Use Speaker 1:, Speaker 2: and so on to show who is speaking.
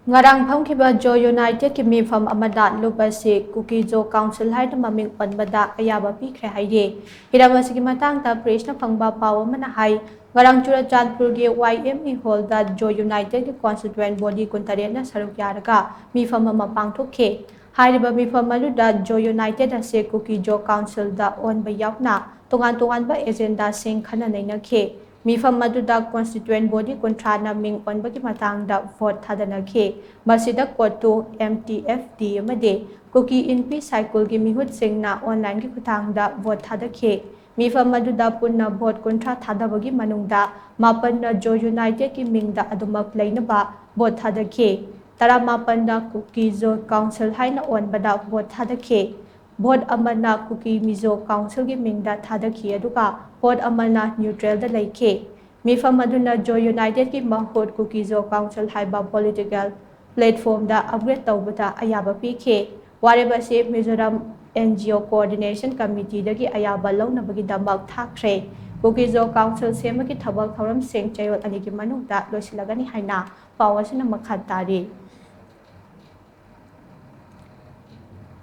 Speaker 1: Ngarang phangkiba Jo United ki mifam amada lupasi Kuki Jo Council haina maming panbada ayaba pikre haide. Hiramasi ki matang ta press na phangba pawa mana hai. Ngarang Churachandpur ki YME Hall da Jo United ki constituent body kuntare na saruk yaraga mifam ama pangthokhe. Hairiba mifam aluda Jo United ase Kuki Jo Council da on ba yakna tongan ba agenda sing khana nainakhe. Mifam maduda constituent body kontrana ming onbaki matangda vote thadanaखे masida kotu MTFD amade Kuki inpi cycle gi mihut singna online gi khutangda vote thadakhe mifam maduda punna vote kontra thadabagi manungda mapanna Jo United ki mingda adumak lainaba vote thadakhe tara mapanna Kuki Jo Council haina onbada vote thadakhe Board Amana Kuki Mizo Council gi mingda thadakhi aduka Board Amana neutral da laike mifam aduna Jo United ki mahot Kuki Jo Council haiba political platform da upgrade tawbata ayaba pikhe wareba se Mizoram NGO Coordination Committee dagi ayaba lawnabagi damak thakre Kuki Jo Council semaki thabak thoram seng chayot ani ki manungda losilagani haina pawasina makhatari